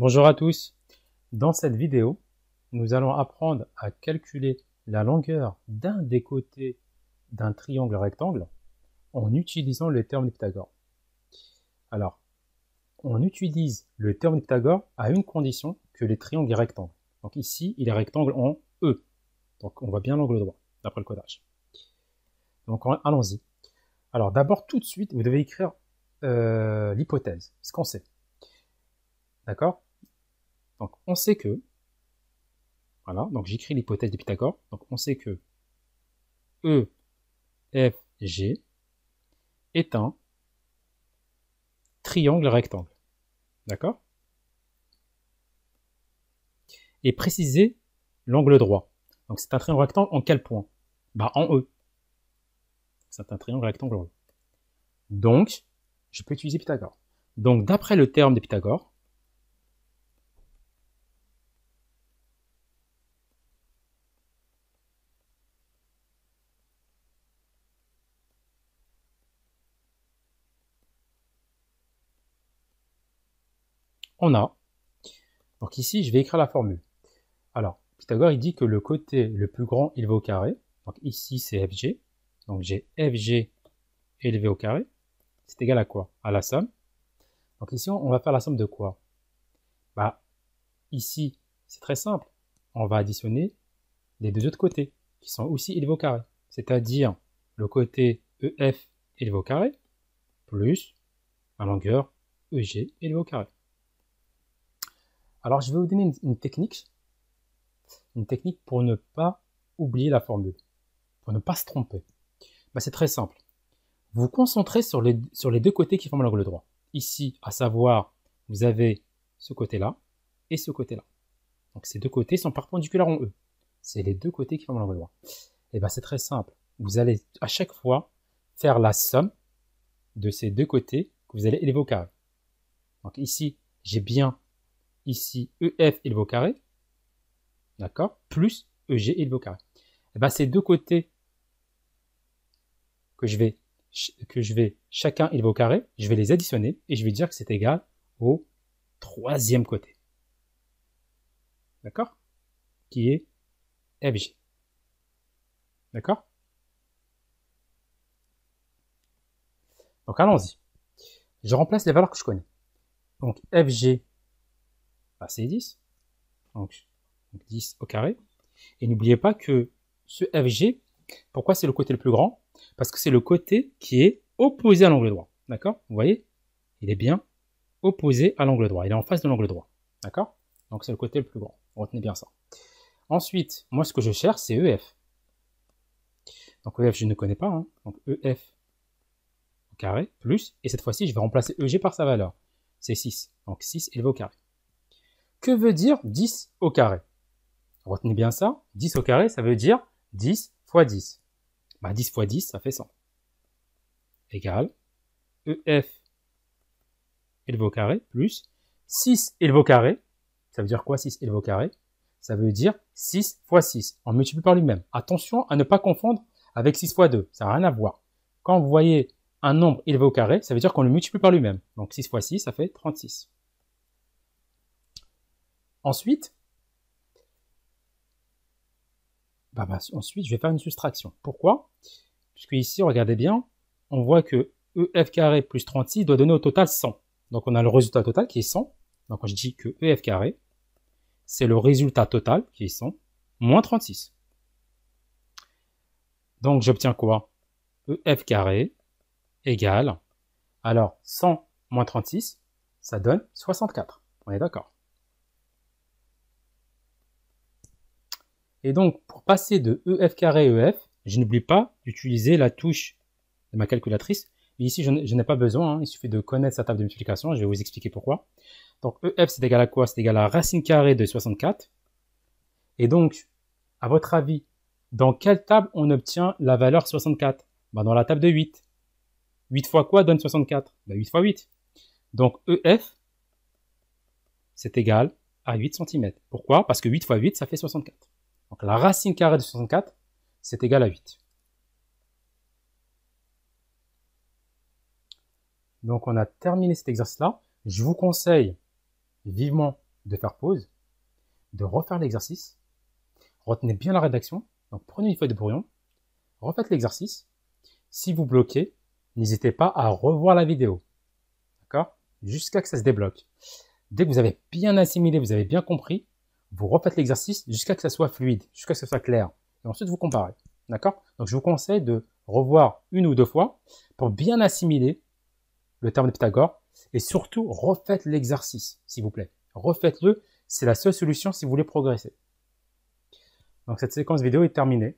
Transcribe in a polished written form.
Bonjour à tous. Dans cette vidéo, nous allons apprendre à calculer la longueur d'un des côtés d'un triangle rectangle en utilisant le théorème de Pythagore. Alors, on utilise le théorème de Pythagore à une condition que les triangles est rectangle. Donc ici, il est rectangle en E. Donc on voit bien l'angle droit, d'après le codage. Donc allons-y. Alors d'abord, tout de suite, vous devez écrire l'hypothèse, ce qu'on sait. D'accord? Donc on sait que, voilà, donc j'écris l'hypothèse de Pythagore. Donc on sait que EFG est un triangle rectangle. D'accord? Et préciser l'angle droit. Donc c'est un triangle rectangle en quel point? Bah en E. C'est un triangle rectangle en E. Donc, je peux utiliser Pythagore. Donc d'après le théorème de Pythagore, on a, donc ici je vais écrire la formule. Alors, Pythagore il dit que le côté le plus grand élevé au carré, donc ici c'est FG, donc j'ai FG élevé au carré, c'est égal à quoi? À la somme. Donc ici on va faire la somme de quoi? Bah ici c'est très simple, on va additionner les deux autres côtés qui sont aussi élevés au carré, c'est-à-dire le côté EF élevé au carré plus la longueur EG élevé au carré. Alors je vais vous donner une technique pour ne pas oublier la formule, pour ne pas se tromper. Bah, c'est très simple. Vous vous concentrez sur les deux côtés qui forment l'angle droit. Ici, à savoir, vous avez ce côté-là et ce côté-là. Donc ces deux côtés sont perpendiculaires en E. C'est les deux côtés qui forment l'angle droit. Et bien c'est très simple. Vous allez à chaque fois faire la somme de ces deux côtés que vous allez élever au carré. Donc ici, j'ai bien ici EF élevé au carré, d'accord, plus EG élevé au carré. Et bien ces deux côtés que je vais chacun élever au carré, je vais les additionner et je vais dire que c'est égal au troisième côté. D'accord? Qui est FG. D'accord? Donc allons-y. Je remplace les valeurs que je connais. Donc FG, bah, c'est 10. Donc 10 au carré. Et n'oubliez pas que ce FG, pourquoi c'est le côté le plus grand? Parce que c'est le côté qui est opposé à l'angle droit. D'accord? Vous voyez? Il est bien opposé à l'angle droit. Il est en face de l'angle droit. D'accord? Donc c'est le côté le plus grand. Retenez bien ça. Ensuite, moi ce que je cherche, c'est EF. Donc EF, je ne connais pas. Hein. Donc EF au carré plus, et cette fois-ci, je vais remplacer EG par sa valeur. C'est 6. Donc 6 élevé au carré. Que veut dire 10 au carré? Retenez bien ça. 10 au carré, ça veut dire 10 fois 10. Bah, 10 fois 10, ça fait 100. Égal EF élevé au carré plus 6 élevé au carré. Ça veut dire quoi 6 élevé au carré? Ça veut dire 6 fois 6. On multiplie par lui-même. Attention à ne pas confondre avec 6 fois 2. Ça n'a rien à voir. Quand vous voyez un nombre élevé au carré, ça veut dire qu'on le multiplie par lui-même. Donc 6 fois 6, ça fait 36. Ensuite, ensuite, je vais faire une soustraction. Pourquoi? Puisque ici, regardez bien, on voit que EF carré plus 36 doit donner au total 100. Donc on a le résultat total qui est 100. Donc je dis que EF carré, c'est le résultat total qui est 100, moins 36. Donc j'obtiens quoi? EF carré égale, alors 100 moins 36, ça donne 64. On est d'accord? Et donc pour passer de EF carré à EF, je n'oublie pas d'utiliser la touche de ma calculatrice. Et ici, je n'ai pas besoin, hein, il suffit de connaître sa table de multiplication, je vais vous expliquer pourquoi. Donc EF, c'est égal à quoi? C'est égal à racine carrée de 64. Et donc, à votre avis, dans quelle table on obtient la valeur 64? Ben, dans la table de 8. 8 fois quoi donne 64? Ben, 8 fois 8. Donc EF, c'est égal à 8 cm. Pourquoi? Parce que 8 fois 8, ça fait 64. Donc la racine carrée de 64, c'est égal à 8. Donc on a terminé cet exercice-là. Je vous conseille vivement de faire pause, de refaire l'exercice. Retenez bien la rédaction. Donc prenez une feuille de brouillon, refaites l'exercice. Si vous bloquez, n'hésitez pas à revoir la vidéo. D'accord? Jusqu'à que ça se débloque. Dès que vous avez bien assimilé, vous avez bien compris, vous refaites l'exercice jusqu'à que ça soit fluide, jusqu'à ce que ça soit clair. Et ensuite, vous comparez. D'accord? Donc, je vous conseille de revoir une ou deux fois pour bien assimiler le terme de Pythagore. Et surtout, refaites l'exercice, s'il vous plaît. Refaites-le. C'est la seule solution si vous voulez progresser. Donc, cette séquence vidéo est terminée.